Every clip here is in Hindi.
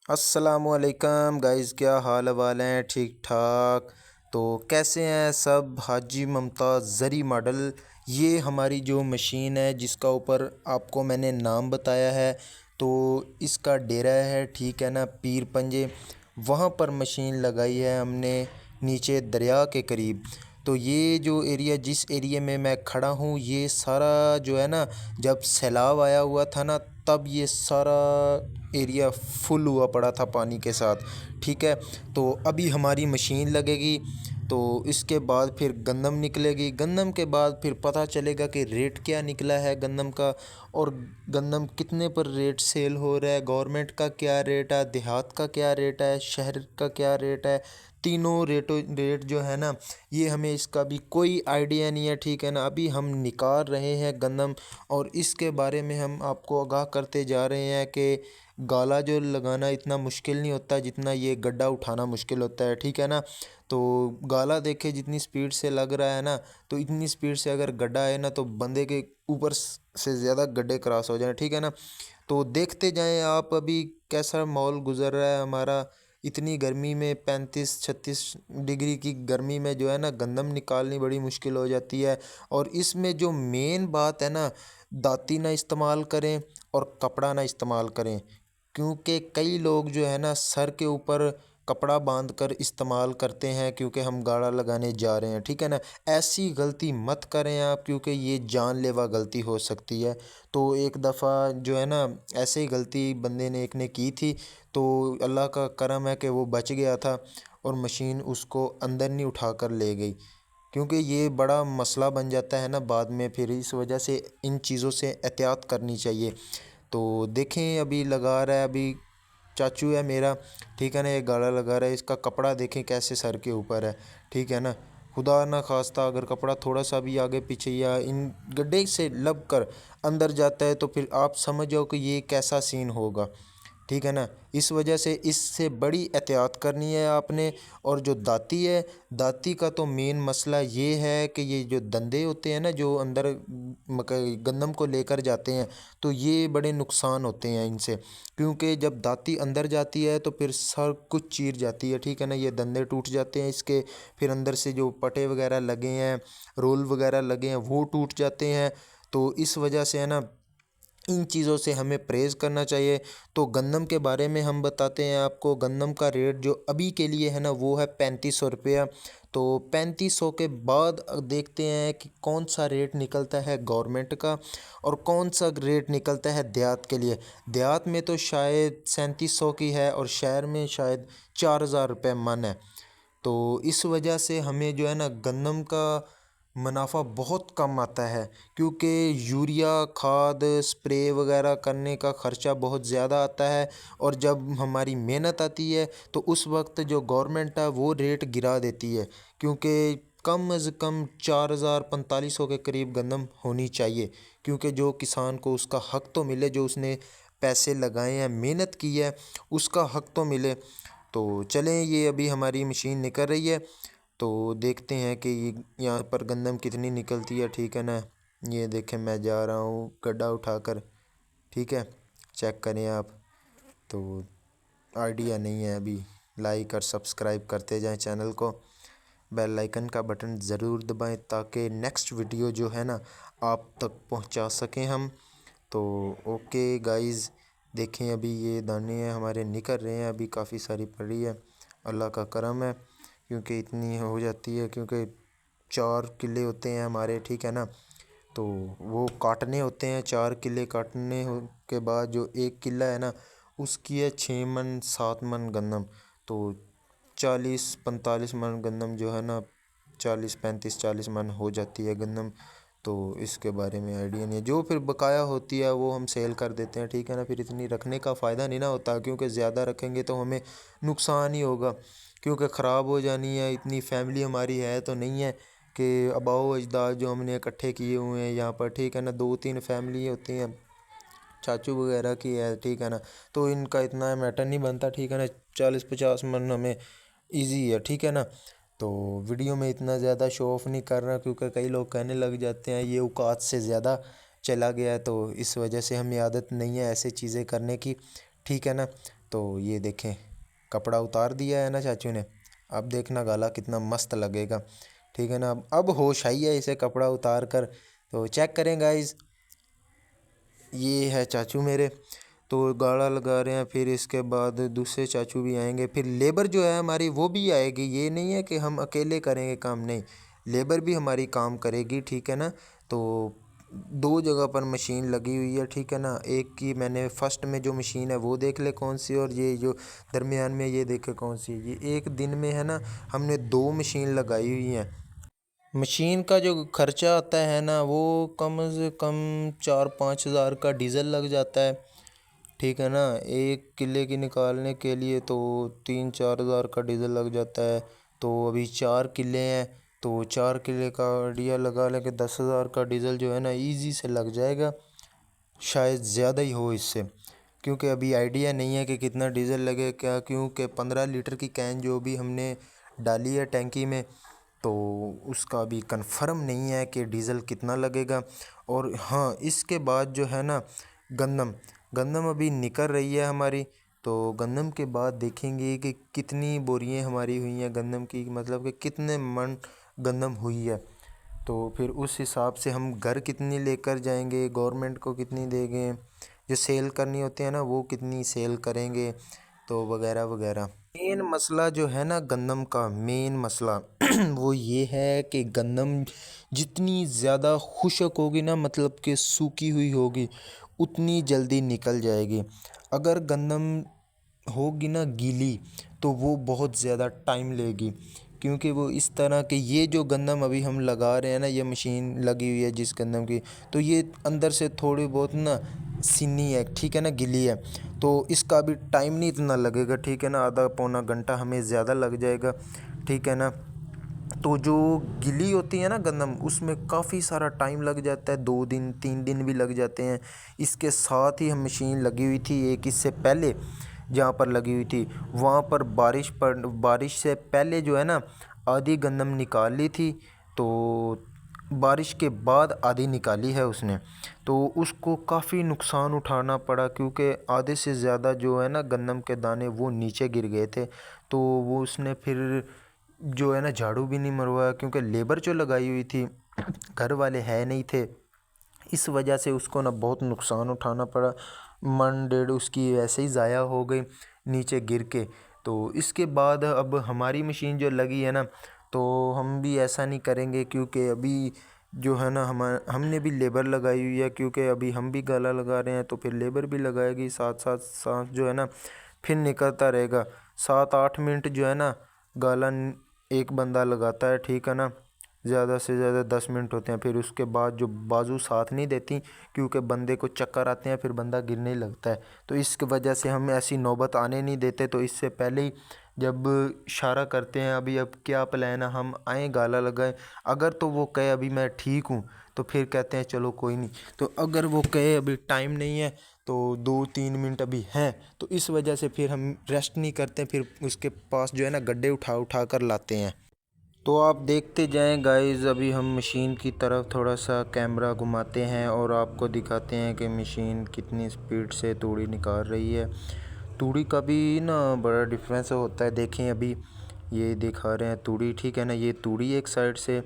अस्सलामुअलैकुम गाइस, क्या हाल वाल हैं? ठीक ठाक। तो कैसे हैं सब? हाजी मुमताज़ ज़री मॉडल, ये हमारी जो मशीन है जिसका ऊपर आपको मैंने नाम बताया है, तो इसका डेरा है, ठीक है ना, पीर पंजे। वहाँ पर मशीन लगाई है हमने, नीचे दरिया के करीब। तो ये जो एरिया, जिस एरिया में मैं खड़ा हूँ, ये सारा जो है ना, जब सैलाब आया हुआ था ना, तब ये सारा एरिया फुल हुआ पड़ा था पानी के साथ। ठीक है, तो अभी हमारी मशीन लगेगी, तो इसके बाद फिर गंदम निकलेगी। गंदम के बाद फिर पता चलेगा कि रेट क्या निकला है गंदम का, और गंदम कितने पर रेट सेल हो रहा है, गवर्नमेंट का क्या रेट है, देहात का क्या रेट है, शहर का क्या रेट है। तीनों रेट जो है ना, ये हमें इसका भी कोई आइडिया नहीं है। ठीक है ना, अभी हम निकाल रहे हैं गंदम, और इसके बारे में हम आपको आगाह करते जा रहे हैं कि गाला जो लगाना इतना मुश्किल नहीं होता जितना ये गड्ढा उठाना मुश्किल होता है। ठीक है ना, तो गाला देखे जितनी स्पीड से लग रहा है ना, तो इतनी स्पीड से अगर गड्ढा है ना, तो बंदे के ऊपर से ज़्यादा गड्ढे क्रॉस हो जाए। ठीक है ना, तो देखते जाएं आप अभी कैसा माहौल गुजर रहा है हमारा। इतनी गर्मी में 35-36 डिग्री की गर्मी में जो है ना, गंदम निकालनी बड़ी मुश्किल हो जाती है। और इसमें जो मेन बात है ना, दाती ना इस्तेमाल करें और कपड़ा ना इस्तेमाल करें, क्योंकि कई लोग जो है ना, सर के ऊपर कपड़ा बांध कर इस्तेमाल करते हैं क्योंकि हम गाड़ा लगाने जा रहे हैं। ठीक है ना, ऐसी गलती मत करें आप, क्योंकि ये जानलेवा गलती हो सकती है। तो एक दफ़ा जो है ना, ऐसे ही गलती बंदे ने एक ने की थी, तो अल्लाह का करम है कि वो बच गया था, और मशीन उसको अंदर नहीं उठा कर ले गई, क्योंकि ये बड़ा मसला बन जाता है ना बाद में। फिर इस वजह से इन चीज़ों से एहतियात करनी चाहिए। तो देखें, अभी लगा रहा है, अभी चाचू है मेरा, ठीक है ना, ये गाड़ा लगा रहा है, इसका कपड़ा देखें कैसे सर के ऊपर है। ठीक है ना, खुदा ना खास्ता अगर कपड़ा थोड़ा सा भी आगे पीछे या इन गड्ढे से लब कर अंदर जाता है, तो फिर आप समझ जाओ कि ये कैसा सीन होगा। ठीक है ना, इस वजह से इससे बड़ी एहतियात करनी है आपने। और जो दाती है, दाती का तो मेन मसला ये है कि ये जो दंदे होते हैं ना, जो अंदर गंदम को लेकर जाते हैं, तो ये बड़े नुकसान होते हैं इनसे, क्योंकि जब दाती अंदर जाती है तो फिर सर कुछ चीर जाती है। ठीक है ना, ये दंदे टूट जाते हैं इसके, फिर अंदर से जो पटे वगैरह लगे हैं, रोल वगैरह लगे हैं, वो टूट जाते हैं। तो इस वजह से है ना, इन चीज़ों से हमें परहेज़ करना चाहिए। तो गंदम के बारे में हम बताते हैं आपको। गंदम का रेट जो अभी के लिए है ना, वो है 3500 रुपया। तो 3500 के बाद देखते हैं कि कौन सा रेट निकलता है गवर्नमेंट का, और कौन सा रेट निकलता है देहात के लिए। देहात में तो शायद 3700 की है, और शहर में शायद 4000 रुपये मन है। तो इस वजह से हमें जो है ना, गंदम का मुनाफा बहुत कम आता है, क्योंकि यूरिया खाद स्प्रे वगैरह करने का ख़र्चा बहुत ज़्यादा आता है। और जब हमारी मेहनत आती है, तो उस वक्त जो गवर्नमेंट है वो रेट गिरा देती है, क्योंकि कम अज़ कम 4000-4500 के करीब गंदम होनी चाहिए, क्योंकि जो किसान को उसका हक तो मिले, जो उसने पैसे लगाए हैं, मेहनत की है, उसका हक तो मिले। तो चलें, ये अभी हमारी मशीन निकल रही है, तो देखते हैं कि ये यहाँ पर गंदम कितनी निकलती है। ठीक है ना, ये देखें, मैं जा रहा हूँ गड्ढा उठाकर। ठीक है, चेक करें आप। तो आइडिया नहीं है अभी। लाइक और सब्सक्राइब करते जाएं चैनल को, बेल आइकन का बटन ज़रूर दबाएं, ताकि नेक्स्ट वीडियो जो है ना, आप तक पहुंचा सकें हम। तो ओके गाइस, देखें अभी ये दाने हैं हमारे निकल रहे हैं, अभी काफ़ी सारी पड़ी है, अल्लाह का करम है, क्योंकि इतनी हो जाती है, क्योंकि 4 किले होते हैं हमारे। ठीक है ना, तो वो काटने होते हैं, 4 किले काटने के बाद जो 1 किला है ना, उसकी है 6 मन 7 मन गंदम। तो 40-45 मन गंदम जो है ना, 40-35-40 मन हो जाती है गंदम। तो इसके बारे में आइडिया नहीं है। जो फिर बकाया होती है वो हम सेल कर देते हैं। ठीक है ना, फिर इतनी रखने का फ़ायदा नहीं ना होता, क्योंकि ज़्यादा रखेंगे तो हमें नुकसान ही होगा, क्योंकि ख़राब हो जानी है। इतनी फैमिली हमारी है तो नहीं है कि आबाओ अजदाद जो हमने इकट्ठे किए हुए हैं यहाँ पर। ठीक है ना, 2-3 फैमिली होती हैं, चाचू वगैरह की है। ठीक है ना, तो इनका इतना मैटर नहीं बनता। ठीक है ना, 40-50 मन हमें इजी है। ठीक है ना, तो वीडियो में इतना ज़्यादा शो ऑफ नहीं कर रहा, क्योंकि कई लोग कहने लग जाते हैं ये औकात से ज़्यादा चला गया है, तो इस वजह से हमें आदत नहीं है ऐसे चीज़ें करने की। ठीक है ना, तो ये देखें, कपड़ा उतार दिया है ना चाचू ने। अब देखना गाला कितना मस्त लगेगा, ठीक है ना। अब होश आई है इसे कपड़ा उतार कर। तो चेक करें गाइस, ये है चाचू मेरे, तो गाड़ा लगा रहे हैं। फिर इसके बाद दूसरे चाचू भी आएंगे, फिर लेबर जो है हमारी वो भी आएगी। ये नहीं है कि हम अकेले करेंगे काम, नहीं, लेबर भी हमारी काम करेगी, ठीक है ना। तो दो जगह पर मशीन लगी हुई है, ठीक है ना। एक की मैंने फर्स्ट में जो मशीन है वो देख ले कौन सी, और ये जो दरमियान में ये देखे कौन सी है। ये एक दिन में है ना हमने दो मशीन लगाई हुई हैं। मशीन का जो खर्चा आता है ना वो कम से कम 4-5 हज़ार का डीज़ल लग जाता है, ठीक है ना। एक किले की निकालने के लिए तो 3-4 हज़ार का डीज़ल लग जाता है। तो अभी 4 किले हैं, तो 4 किले का आइडिया लगा लें कि 10 हज़ार का डीज़ल जो है ना इजी से लग जाएगा। शायद ज़्यादा ही हो इससे, क्योंकि अभी आइडिया नहीं है कि कितना डीज़ल लगे क्या, क्योंकि 15 लीटर की कैन जो भी हमने डाली है टैंकी में, तो उसका अभी कंफर्म नहीं है कि डीज़ल कितना लगेगा। और हाँ, इसके बाद जो है ना गंदम गंदम अभी निकल रही है हमारी। तो गंदम के बाद देखेंगे कि कितनी बोरियां हमारी हुई हैं गंदम की, मतलब कि कितने मन गंदम हुई है। तो फिर उस हिसाब से हम घर कितनी लेकर जाएंगे, गवर्नमेंट को कितनी देंगे, जो सेल करनी होती है ना वो कितनी सेल करेंगे, तो वगैरह वगैरह। मेन मसला जो है ना गंदम का, मेन मसला वो ये है कि गंदम जितनी ज़्यादा खुशक होगी ना, मतलब कि सूखी हुई होगी, उतनी जल्दी निकल जाएगी। अगर गंदम होगी ना गीली, तो वो बहुत ज़्यादा टाइम लेगी, क्योंकि वो इस तरह के, ये जो गंदम अभी हम लगा रहे हैं ना, ये मशीन लगी हुई है जिस गंदम की, तो ये अंदर से थोड़ी बहुत ना सीनी है, ठीक है ना, गिली है। तो इसका भी टाइम नहीं इतना लगेगा, ठीक है ना, आधा पौना घंटा हमें ज़्यादा लग जाएगा, ठीक है ना। तो जो गिली होती है ना गंदम, उसमें काफ़ी सारा टाइम लग जाता है, 2 दिन 3 दिन भी लग जाते हैं। इसके साथ ही हम मशीन लगी हुई थी एक इससे पहले, जहाँ पर लगी हुई थी वहाँ पर बारिश से पहले जो है ना आधी गंदम निकाल ली थी, तो बारिश के बाद आधी निकाली है उसने। तो उसको काफ़ी नुकसान उठाना पड़ा, क्योंकि आधे से ज़्यादा जो है ना गंदम के दाने वो नीचे गिर गए थे। तो वो उसने फिर जो है ना झाड़ू भी नहीं मरवाया, क्योंकि लेबर जो लगाई हुई थी घर वाले है नहीं थे, इस वजह से उसको ना बहुत नुकसान उठाना पड़ा। मन डेढ़ उसकी वैसे ही ज़ाया हो गई नीचे गिर के। तो इसके बाद अब हमारी मशीन जो लगी है ना, तो हम भी ऐसा नहीं करेंगे, क्योंकि अभी जो है ना हमने भी लेबर लगाई हुई है, क्योंकि अभी हम भी गाला लगा रहे हैं, तो फिर लेबर भी लगाएगी साथ साथ साथ जो है ना, फिर निकलता रहेगा। 7-8 मिनट जो है ना गाला एक बंदा लगाता है, ठीक है ना। ज़्यादा से ज़्यादा 10 मिनट होते हैं, फिर उसके बाद जो बाजू साथ नहीं देती, क्योंकि बंदे को चक्कर आते हैं, फिर बंदा गिरने लगता है। तो इसकी वजह से हम ऐसी नौबत आने नहीं देते। तो इससे पहले ही जब इशारा करते हैं अभी अब क्या प्लान है, हम आएँ गाला लगाएं। अगर तो वो कहे अभी मैं ठीक हूँ, तो फिर कहते हैं चलो कोई नहीं। तो अगर वो कहे अभी टाइम नहीं है, तो 2-3 मिनट अभी हैं, तो इस वजह से फिर हम रेस्ट नहीं करते, फिर उसके पास जो है ना गड्ढे उठा उठा कर लाते हैं। तो आप देखते जाएं गाइस, अभी हम मशीन की तरफ थोड़ा सा कैमरा घुमाते हैं और आपको दिखाते हैं कि मशीन कितनी स्पीड से तूड़ी निकाल रही है। तूड़ी का भी ना बड़ा डिफरेंस होता है। देखें अभी ये दिखा रहे हैं तूड़ी, ठीक है ना, ये तूड़ी एक साइड से,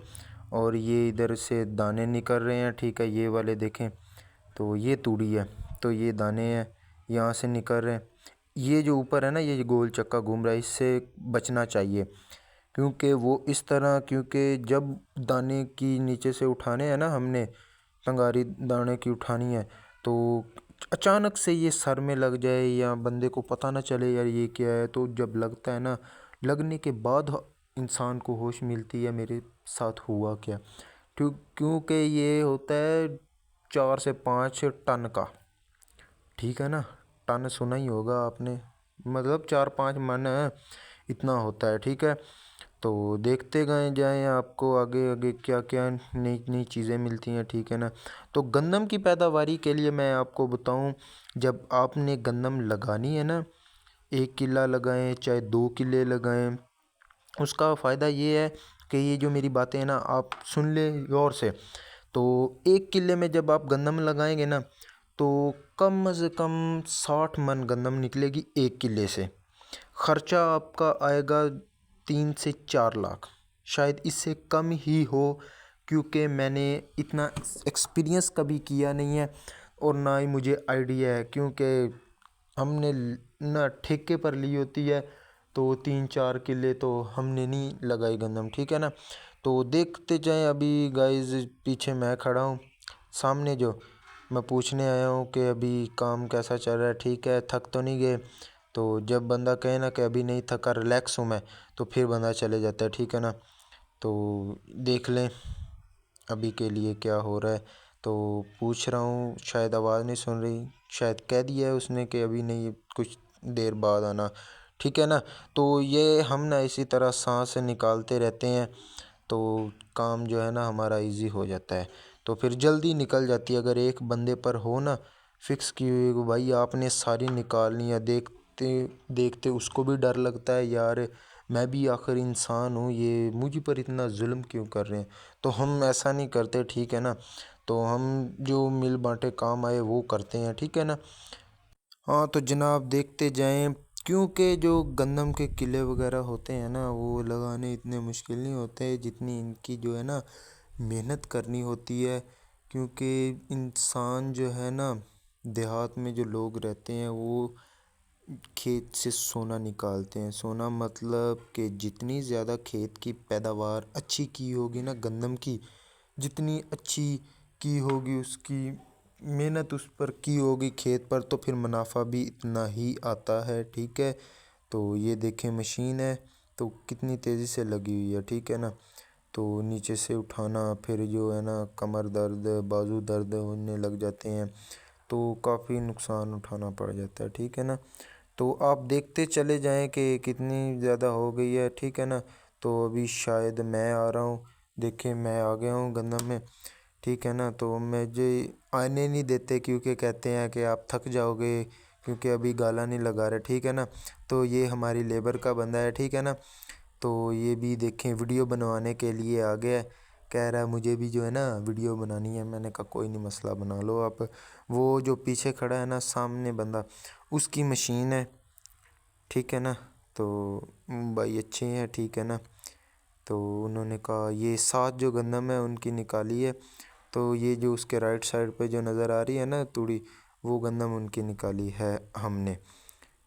और ये इधर से दाने निकल रहे हैं, ठीक है, ये वाले देखें, तो ये तूड़ी है, तो ये दाने हैं यहाँ से निकल रहे हैं। ये जो ऊपर है ना, ये गोल चक्का घूम रहा है, इससे बचना चाहिए, क्योंकि वो इस तरह, क्योंकि जब दाने की नीचे से उठाने हैं ना हमने, टंगारी दाने की उठानी है, तो अचानक से ये सर में लग जाए या बंदे को पता ना चले यार ये क्या है, तो जब लगता है ना, लगने के बाद इंसान को होश मिलती है मेरे साथ हुआ क्या। क्योंकि ये होता है 4 से 5 टन का, ठीक है ना, टन सुना ही होगा आपने, मतलब 4-5 मन है, इतना होता है, ठीक है। तो देखते गए जाएं आपको आगे आगे क्या क्या नई नई चीज़ें मिलती हैं, ठीक है ना। तो गंदम की पैदावारी के लिए मैं आपको बताऊं, जब आपने गंदम लगानी है ना, 1 किला लगाएं चाहे 2 किले लगाएं, उसका फ़ायदा ये है कि ये जो मेरी बातें हैं ना आप सुन ले गौर से। तो 1 किले में जब आप गंदम लगाएंगे ना, तो कम से कम 60 मन गंदम निकलेगी 1 किले से। खर्चा आपका आएगा 3 से 4 लाख, शायद इससे कम ही हो, क्योंकि मैंने इतना एक्सपीरियंस कभी किया नहीं है और ना ही मुझे आइडिया है, क्योंकि हमने ना ठेके पर ली होती है। तो 3-4 किले तो हमने नहीं लगाई गंदम, ठीक है ना। तो देखते जाएं। अभी गाइस पीछे मैं खड़ा हूँ, सामने जो मैं पूछने आया हूँ कि अभी काम कैसा चल रहा है, ठीक है, थक तो नहीं गए। तो जब बंदा कहे ना कि अभी नहीं थका, रिलैक्स हूँ मैं, तो फिर बंदा चले जाता है, ठीक है ना। तो देख लें अभी के लिए क्या हो रहा है। तो पूछ रहा हूँ, शायद आवाज़ नहीं सुन रही, शायद कह दिया है उसने कि अभी नहीं, कुछ देर बाद आना, ठीक है ना। तो ये हम ना इसी तरह सांस निकालते रहते हैं, तो काम जो है ना हमारा इजी हो जाता है, तो फिर जल्दी निकल जाती है। अगर एक बंदे पर हो ना फिक्स की हुई कि भाई आपने सारी निकालनी है, देखते देखते उसको भी डर लगता है, यार मैं भी आखिर इंसान हूँ, ये मुझ पर इतना जुल्म क्यों कर रहे हैं। तो हम ऐसा नहीं करते, ठीक है ना। तो हम जो मिल बांटे काम आए वो करते हैं, ठीक है ना। हाँ तो जनाब देखते जाएं, क्योंकि जो गंदम के किले वगैरह होते हैं ना, वो लगाने इतने मुश्किल नहीं होते जितनी इनकी जो है ना मेहनत करनी होती है। क्योंकि इंसान जो है ना, देहात में जो लोग रहते हैं वो खेत से सोना निकालते हैं। सोना मतलब कि जितनी ज़्यादा खेत की पैदावार अच्छी की होगी ना गंदम की, जितनी अच्छी की होगी, उसकी मेहनत उस पर की होगी खेत पर, तो फिर मुनाफा भी इतना ही आता है, ठीक है। तो ये देखें मशीन है, तो कितनी तेज़ी से लगी हुई है, ठीक है ना। तो नीचे से उठाना, फिर जो है ना कमर दर्द बाजू दर्द होने लग जाते हैं, तो काफ़ी नुकसान उठाना पड़ जाता है, ठीक है ना। तो आप देखते चले जाएं कि कितनी ज़्यादा हो गई है, ठीक है ना। तो अभी शायद मैं आ रहा हूँ, देखें मैं आ गया हूँ गंदम में, ठीक है ना। तो मुझे आने नहीं देते, क्योंकि कहते हैं कि आप थक जाओगे, क्योंकि अभी गाला नहीं लगा रहे, ठीक है ना। तो ये हमारी लेबर का बंदा है, ठीक है ना। तो ये भी देखें वीडियो बनवाने के लिए आ गया है, कह रहा है मुझे भी जो है ना वीडियो बनानी है। मैंने कहा कोई नहीं मसला, बना लो आप। वो जो पीछे खड़ा है ना सामने बंदा, उसकी मशीन है, ठीक है ना। तो भाई अच्छे हैं, ठीक है ना। तो उन्होंने कहा ये 7 जो गंदम है उनकी निकाली है। तो ये जो उसके राइट साइड पे जो नज़र आ रही है ना तूड़ी, वो गंदम उनकी निकाली है हमने,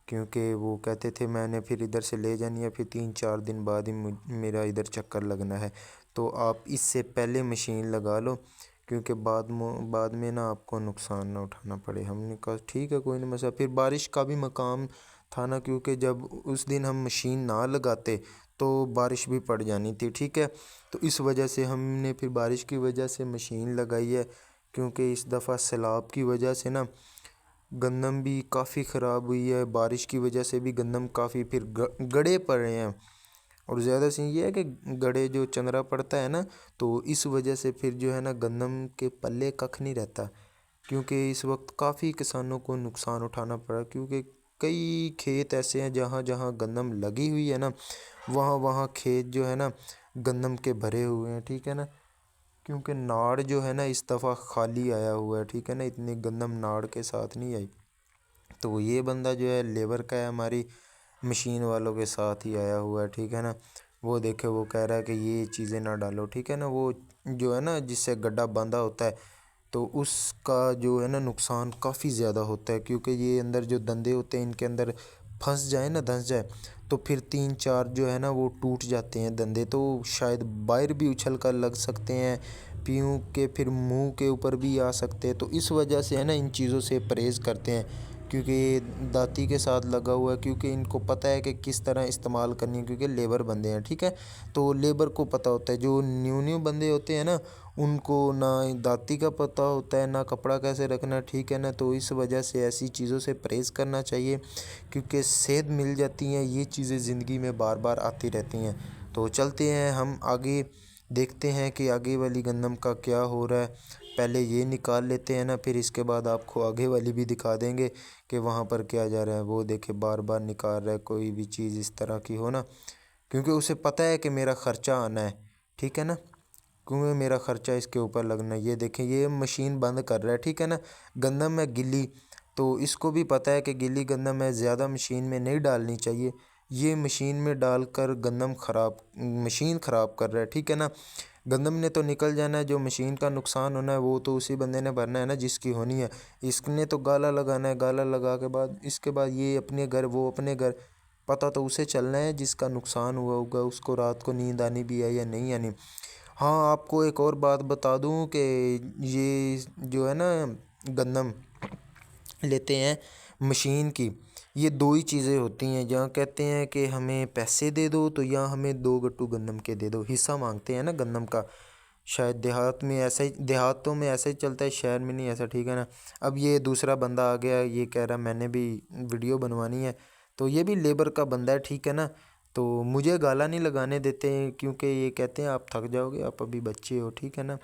क्योंकि वो कहते थे मैंने फिर इधर से ले जानी है, फिर 3-4 दिन बाद ही मेरा इधर चक्कर लगना है। तो आप इससे पहले मशीन लगा लो, क्योंकि बाद में ना आपको नुकसान ना उठाना पड़े। हमने कहा ठीक है कोई नहीं मसला। फिर बारिश का भी मकाम था ना, क्योंकि जब उस दिन हम मशीन ना लगाते तो बारिश भी पड़ जानी थी, ठीक है। तो इस वजह से हमने फिर बारिश की वजह से मशीन लगाई है, क्योंकि इस दफ़ा सैलाब की वजह से ना गंदम भी काफ़ी ख़राब हुई है। बारिश की वजह से भी गंदम काफ़ी फिर गड़े पड़े हैं। और ज़्यादा सी ये है कि गड़े जो चंद्रा पड़ता है ना, तो इस वजह से फिर जो है ना गंदम के पल्ले कख नहीं रहता। क्योंकि इस वक्त काफ़ी किसानों को नुकसान उठाना पड़ा, क्योंकि कई खेत ऐसे हैं जहाँ जहाँ गंदम लगी हुई है ना, वहाँ वहाँ खेत जो है ना गंदम के भरे हुए हैं, ठीक है ना। क्योंकि नाड़ जो है ना इस दफ़ा खाली आया हुआ है, ठीक है ना, इतनी गंदम नाड़ के साथ नहीं आई। तो ये बंदा जो है लेबर का है, हमारी मशीन वालों के साथ ही आया हुआ है, ठीक है ना। वो देखे वो कह रहा है कि ये चीज़ें ना डालो, ठीक है ना। वो जो है ना जिससे गड्ढा बांधा होता है, तो उसका जो है ना नुकसान काफ़ी ज़्यादा होता है, क्योंकि ये अंदर जो दंदे होते हैं इनके अंदर फंस जाए ना, धंस जाए, तो फिर 3-4 जो है ना वो टूट जाते हैं दंदे, तो शायद बाहर भी उछल कर लग सकते हैं, पीऊँ के फिर मुंह के ऊपर भी आ सकते हैं। तो इस वजह से है ना इन चीज़ों से परहेज़ करते हैं, क्योंकि ये दाती के साथ लगा हुआ है, क्योंकि इनको पता है कि किस तरह इस्तेमाल करनी है, क्योंकि लेबर बंदे हैं, ठीक है। तो लेबर को पता होता है, जो न्यू न्यू बंदे होते हैं ना उनको ना दाती का पता होता है ना कपड़ा कैसे रखना, ठीक है ना। तो इस वजह से ऐसी चीज़ों से परहेज़ करना चाहिए, क्योंकि सेहत मिल जाती हैं, ये चीज़ें ज़िंदगी में बार बार आती रहती हैं। तो चलते हैं हम आगे, देखते हैं कि आगे वाली गंदम का क्या हो रहा है। पहले ये निकाल लेते हैं ना, फिर इसके बाद आपको आगे वाली भी दिखा देंगे कि वहाँ पर क्या जा रहा है। वो देखे बार बार निकाल रहा है, कोई भी चीज़ इस तरह की हो ना, क्योंकि उसे पता है कि मेरा ख़र्चा आना है, ठीक है ना। क्योंकि मेरा ख़र्चा इसके ऊपर लगना है। ये देखें ये मशीन बंद कर रहा है, ठीक है ना। गंदम है गिल्ली, तो इसको भी पता है कि गिल्ली गंदम है, ज़्यादा मशीन में नहीं डालनी चाहिए। ये मशीन में डालकर गंदम ख़राब, मशीन ख़राब कर रहा है, ठीक है ना। गंदम ने तो निकल जाना है, जो मशीन का नुकसान होना है वो तो उसी बंदे ने भरना है ना जिसकी होनी है। इसने तो गाला लगाना है, गाला लगा के बाद इसके बाद ये अपने घर वो अपने घर, पता तो उसे चलना है जिसका नुकसान हुआ होगा, उसको रात को नींद आनी भी है या नहीं आनी। हाँ, आपको एक और बात बता दूं कि ये जो है ना गंदम लेते हैं मशीन की, ये दो ही चीज़ें होती हैं। जहाँ कहते हैं कि हमें पैसे दे दो, तो यहाँ हमें 2 गट्टू गंदम के दे दो, हिस्सा मांगते हैं ना गंदम का। शायद देहात में ऐसा ही, देहातों में ऐसा ही चलता है, शहर में नहीं ऐसा, ठीक है ना। अब ये दूसरा बंदा आ गया, ये कह रहा मैंने भी वीडियो बनवानी है, तो ये भी लेबर का बंदा है, ठीक है ना। तो मुझे गाला नहीं लगाने देते हैं, क्योंकि ये कहते हैं आप थक जाओगे, आप अभी बच्चे हो, ठीक है ना।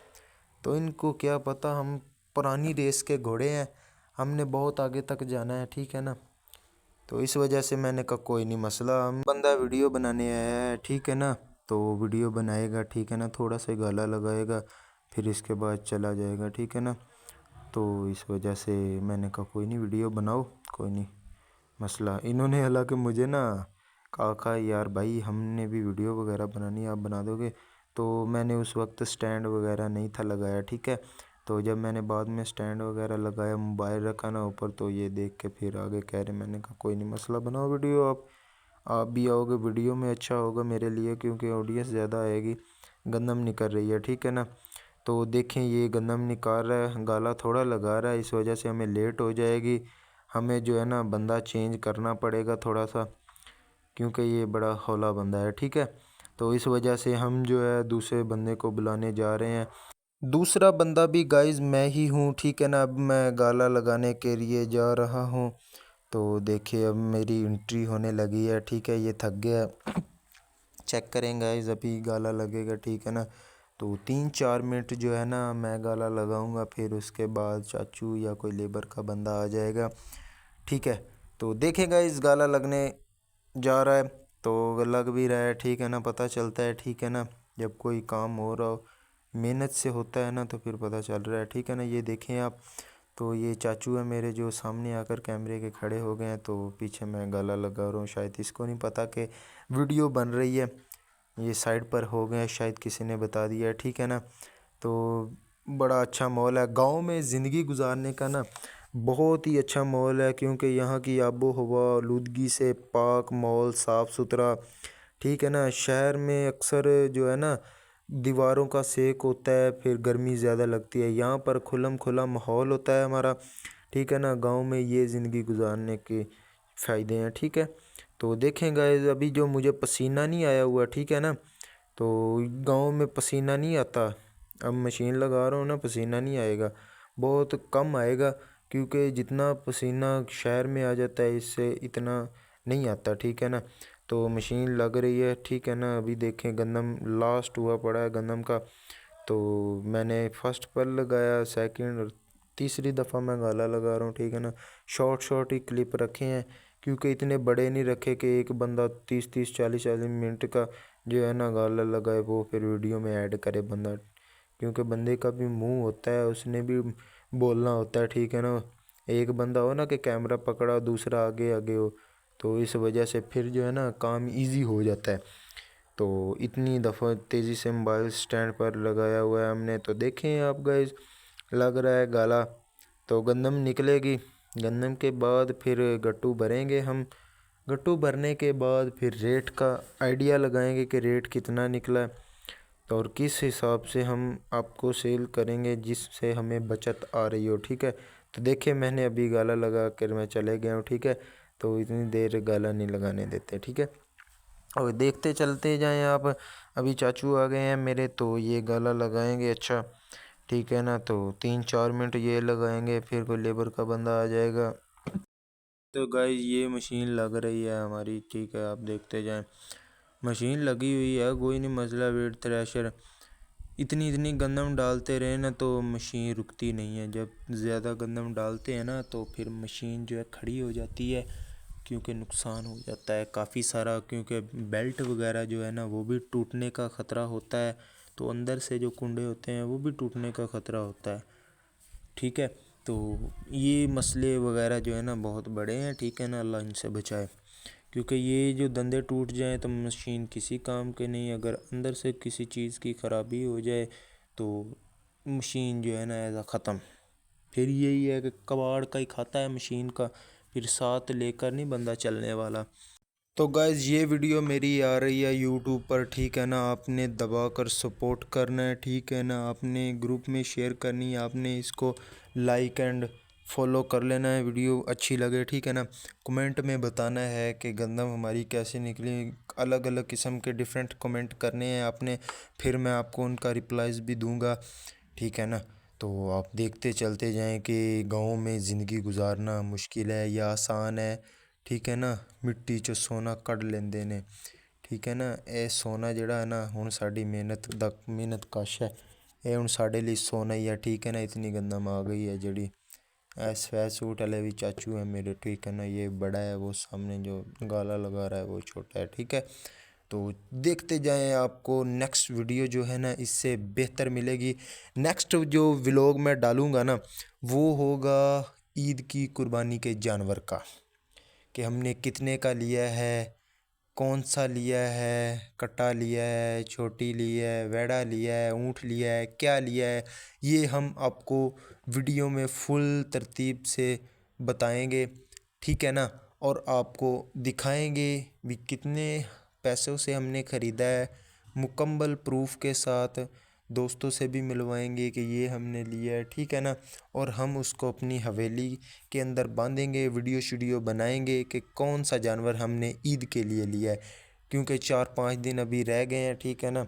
तो इनको क्या पता, हम पुरानी रेस के घोड़े हैं, हमने बहुत आगे तक जाना है, ठीक है ना। तो इस वजह से मैंने कहा कोई नहीं मसला, हम बंदा वीडियो बनाने आया है, ठीक है ना। तो वीडियो बनाएगा, ठीक है ना, थोड़ा सा गाला लगाएगा, फिर इसके बाद चला जाएगा, ठीक है ना। तो इस वजह से मैंने कहा कोई नहीं वीडियो बनाओ, कोई नहीं मसला। इन्होंने हालांकि मुझे ना कहा यार भाई हमने भी वीडियो वगैरह बनानी है, आप बना दोगे। तो मैंने उस वक्त स्टैंड वगैरह नहीं था लगाया, ठीक है। तो जब मैंने बाद में स्टैंड वगैरह लगाया, मोबाइल रखा ना ऊपर, तो ये देख के फिर आगे कह रहे, मैंने कहा कोई नहीं मसला, बनाओ वीडियो, आप भी आओगे वीडियो में, अच्छा होगा मेरे लिए, क्योंकि ऑडियंस ज़्यादा आएगी। गंदम निकल रही है, ठीक है ना। तो देखें ये गंदम निकाल रहा है, गाला थोड़ा लगा रहा है, इस वजह से हमें लेट हो जाएगी, हमें जो है ना बंदा चेंज करना पड़ेगा थोड़ा सा, क्योंकि ये बड़ा हौला बंदा है, ठीक है। तो इस वजह से हम जो है दूसरे बंदे को बुलाने जा रहे हैं। दूसरा बंदा भी गाइस मैं ही हूँ, ठीक है ना। अब मैं गाला लगाने के लिए जा रहा हूँ, तो देखिए अब मेरी एंट्री होने लगी है, ठीक है। ये थक गया, चेक करें गाइस, अभी गाला लगेगा, ठीक है ना। तो 3-4 मिनट जो है ना मैं गाला लगाऊंगा, फिर उसके बाद चाचू या कोई लेबर का बंदा आ जाएगा, ठीक है। तो देखेगा इस गाला लगने जा रहा है, तो लग भी रहा है, ठीक है ना, पता चलता है, ठीक है ना। जब कोई काम हो रहा हो, मेहनत से होता है ना, तो फिर पता चल रहा है, ठीक है ना। ये देखें आप, तो ये चाचू है मेरे जो सामने आकर कैमरे के खड़े हो गए हैं, तो पीछे मैं गाला लगा रहा हूँ। शायद इसको नहीं पता कि वीडियो बन रही है, ये साइड पर हो गए, शायद किसी ने बता दिया है, ठीक है ना। तो बड़ा अच्छा माहौल है गांव में ज़िंदगी गुजारने का ना, बहुत ही अच्छा माहौल है, क्योंकि यहाँ की आबो हवा आलूदगी से पाक माहौल, साफ़ सुथरा, ठीक है ना। शहर में अक्सर जो है ना दीवारों का सेक होता है, फिर गर्मी ज़्यादा लगती है, यहाँ पर खुलम खुला माहौल होता है हमारा, ठीक है ना। गांव में ये ज़िंदगी गुजारने के फ़ायदे हैं, ठीक है। तो देखें गाइस, अभी जो मुझे पसीना नहीं आया हुआ, ठीक है ना, तो गांव में पसीना नहीं आता। अब मशीन लगा रहा हूँ ना, पसीना नहीं आएगा, बहुत कम आएगा, क्योंकि जितना पसीना शहर में आ जाता है इससे इतना नहीं आता, ठीक है ना। तो मशीन लग रही है, ठीक है ना। अभी देखें गंदम लास्ट हुआ पड़ा है गंदम का, तो मैंने फर्स्ट पर लगाया, सेकंड और तीसरी दफ़ा मैं गाला लगा रहा हूँ, ठीक है ना। शॉर्ट शॉर्ट ही क्लिप रखे हैं, क्योंकि इतने बड़े नहीं रखे कि एक बंदा 30-40 मिनट का जो है ना गाला लगाए, वो फिर वीडियो में ऐड करे बंदा, क्योंकि बंदे का भी मुंह होता है, उसने भी बोलना होता है, ठीक है ना। एक बंदा हो ना कि कैमरा पकड़ा, दूसरा आगे आगे हो, तो इस वजह से फिर जो है ना काम इजी हो जाता है। तो इतनी दफ़ा तेज़ी से मोबाइल स्टैंड पर लगाया हुआ है हमने, तो देखें आप गाइस, लग रहा है गाला, तो गंदम निकलेगी, गंदम के बाद फिर गट्टू भरेंगे हम, गट्टू भरने के बाद फिर रेट का आइडिया लगाएंगे कि रेट कितना निकला है, तो और किस हिसाब से हम आपको सेल करेंगे जिससे हमें बचत आ रही हो, ठीक है। तो देखिए मैंने अभी गाला लगा कर मैं चले गया हूँ, ठीक है। तो इतनी देर गाला नहीं लगाने देते, ठीक है। और देखते चलते जाएं आप, अभी चाचू आ गए हैं मेरे, तो ये गाला लगाएंगे, अच्छा ठीक है ना। तो 3-4 मिनट ये लगाएंगे, फिर कोई लेबर का बंदा आ जाएगा। तो गाइस ये मशीन लग रही है हमारी, ठीक है, आप देखते जाएं, मशीन लगी हुई है, कोई नहीं मसला। वेट थ्रेशर, इतनी इतनी गंदम डालते रहे ना तो मशीन रुकती नहीं है, जब ज़्यादा गंदम डालते हैं ना तो फिर मशीन जो है खड़ी हो जाती है, क्योंकि नुकसान हो जाता है काफ़ी सारा, क्योंकि बेल्ट वगैरह जो है ना वो भी टूटने का ख़तरा होता है। तो अंदर से जो कुंडे होते हैं वो भी टूटने का ख़तरा होता है। ठीक है, तो ये मसले वगैरह जो है ना बहुत बड़े हैं। ठीक है ना, अल्लाह इनसे बचाए, क्योंकि ये जो धंधे टूट जाएँ तो मशीन किसी काम के नहीं। अगर अंदर से किसी चीज़ की ख़राबी हो जाए तो मशीन जो है ना ऐसा ख़त्म। फिर यही है कि कबाड़ का ही खाता है मशीन का, फिर साथ लेकर नहीं बंदा चलने वाला। तो गाइज़ ये वीडियो मेरी आ रही है यूट्यूब पर। ठीक है ना, आपने दबा कर सपोर्ट करना है। ठीक है ना, आपने ग्रुप में शेयर करनी है, आपने इसको लाइक एंड फॉलो कर लेना है वीडियो अच्छी लगे। ठीक है ना, कमेंट में बताना है कि गंदम हमारी कैसे निकली। अलग अलग किस्म के डिफरेंट कमेंट करने हैं आपने, फिर मैं आपको उनका रिप्लाईज भी दूंगा। ठीक है ना, तो आप देखते चलते जाएं कि गाँव में ज़िंदगी गुजारना मुश्किल है या आसान है। ठीक है ना, मिट्टी 'चों सोना कढ लेंदे ने। ठीक है ना, ਇਹ सोना ਜਿਹੜਾ है ना ਹੁਣ ਸਾਡੀ ਮਿਹਨਤ ਕਸ਼ ਹੈ। ਇਹ ਹੁਣ ਸਾਡੇ ਲਈ सोना ही है। ठीक है ना, इतनी गंदम आ गई है ਜਿਹੜੀ ਇਹ सफ़ेद सूट वाले भी चाचू है मेरे। ठीक है ना, ये बड़ा है, वो सामने जो गाला लगा रहा है वो छोटा है। ठीक है, तो देखते जाएं, आपको नेक्स्ट वीडियो जो है ना इससे बेहतर मिलेगी। नेक्स्ट जो व्लॉग मैं डालूँगा ना वो होगा ईद की कुर्बानी के जानवर का, कि हमने कितने का लिया है, कौन सा लिया है, कटा लिया है, छोटी लिया है, वेड़ा लिया है, ऊँट लिया है, क्या लिया है, ये हम आपको वीडियो में फुल तरतीब से बताएंगे। ठीक है ना, और आपको दिखाएंगे भी कितने पैसों से हमने ख़रीदा है, मुकम्मल प्रूफ के साथ। दोस्तों से भी मिलवाएंगे कि ये हमने लिया है। ठीक है ना, और हम उसको अपनी हवेली के अंदर बांधेंगे, वीडियो शीडियो बनाएंगे कि कौन सा जानवर हमने ईद के लिए लिया है, क्योंकि 4-5 दिन अभी रह गए हैं। ठीक है ना,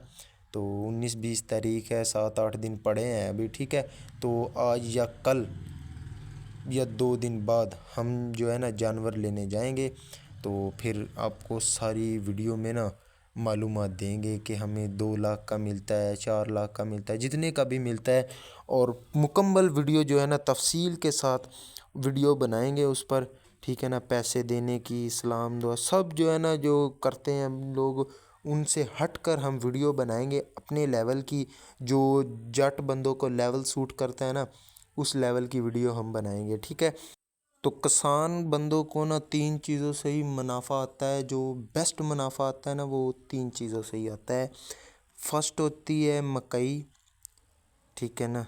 तो 19-20 तारीख है, 7-8 दिन पड़े हैं अभी। ठीक है, तो आज या कल या 2 दिन बाद हम जो है ना जानवर लेने जाएंगे। तो फिर आपको सारी वीडियो में ना मालूमात देंगे कि हमें 2 लाख का मिलता है, 4 लाख का मिलता है, जितने का भी मिलता है। और मुकम्मल वीडियो जो है ना तफसील के साथ वीडियो बनाएंगे उस पर। ठीक है ना, पैसे देने की, इस्लाम दुआ सब जो है ना जो करते हैं हम लोग, उनसे हट कर हम वीडियो बनाएंगे अपने लेवल की। जो जट बंदों को लेवल सूट करता है ना उस लेवल की वीडियो हम बनाएंगे। ठीक है, तो किसान बंदों को ना 3 चीज़ों से ही मुनाफा आता है। जो बेस्ट मुनाफा आता है ना वो 3 चीज़ों से ही आता है। फर्स्ट होती है मकई। ठीक है ना,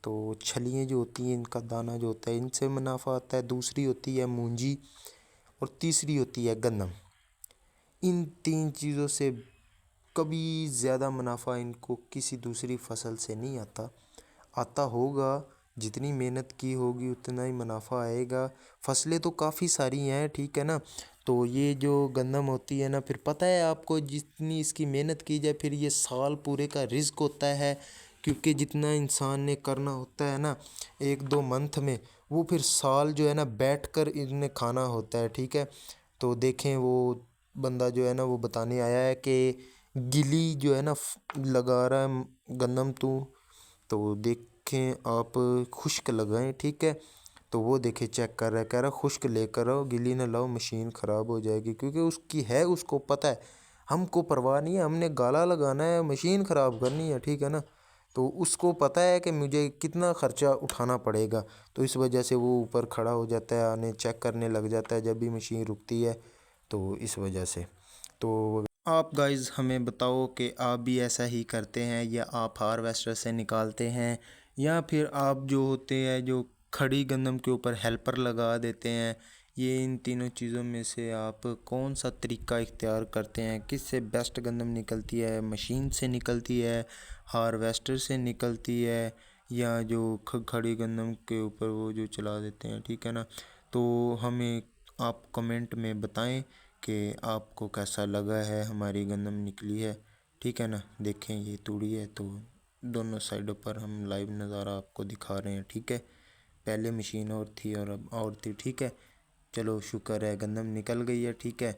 तो छलियाँ जो होती हैं, इनका दाना जो होता है, इनसे मुनाफा आता है। दूसरी होती है मूंजी, और तीसरी होती है गंदम। इन 3 चीज़ों से कभी ज़्यादा मुनाफा इनको किसी दूसरी फसल से नहीं आता। आता होगा, जितनी मेहनत की होगी उतना ही मुनाफा आएगा। फसलें तो काफ़ी सारी हैं। ठीक है ना, तो ये जो गंदम होती है ना, फिर पता है आपको जितनी इसकी मेहनत की जाए फिर ये साल पूरे का रिस्क होता है। क्योंकि जितना इंसान ने करना होता है ना 1-2 मंथ में, वो फिर साल जो है ना बैठ कर इन्हें खाना होता है। ठीक है, तो देखें वो बंदा जो है ना वो बताने आया है कि गिली जो है ना लगा रहा है गंदम। तो देखें आप खुश्क लगाएं। ठीक है, तो वो देखे चेक कर रहा है, कह रहा खुश्क लेकर आओ, गीली ना लाओ, मशीन ख़राब हो जाएगी। क्योंकि उसकी है, उसको पता है, हमको परवाह नहीं है, हमने गाला लगाना है, मशीन ख़राब करनी है। ठीक है ना, तो उसको पता है कि मुझे कितना ख़र्चा उठाना पड़ेगा। तो इस वजह से वो ऊपर खड़ा हो जाता है, आने चेक करने लग जाता है जब भी मशीन रुकती है। तो इस वजह से तो आप गाइज़ हमें बताओ कि आप भी ऐसा ही करते हैं, या आप हार्वेस्टर से निकालते हैं, या फिर आप जो होते हैं जो खड़ी गंदम के ऊपर हेल्पर लगा देते हैं। ये इन तीनों चीज़ों में से आप कौन सा तरीका इख्तियार करते हैं? किससे बेस्ट गंदम निकलती है? मशीन से निकलती है, हार्वेस्टर से निकलती है, या जो खड़ी गंदम के ऊपर वो जो चला देते हैं? ठीक है ना, तो हमें आप कमेंट में बताएं कि आपको कैसा लगा है हमारी गंदम निकली है। ठीक है ना, देखें ये तूड़ी है, तो दोनों साइडों पर हम लाइव नज़ारा आपको दिखा रहे हैं। ठीक है, पहले मशीन और थी और अब और थी। ठीक है, चलो शुक्र है गंदम निकल गई है। ठीक है।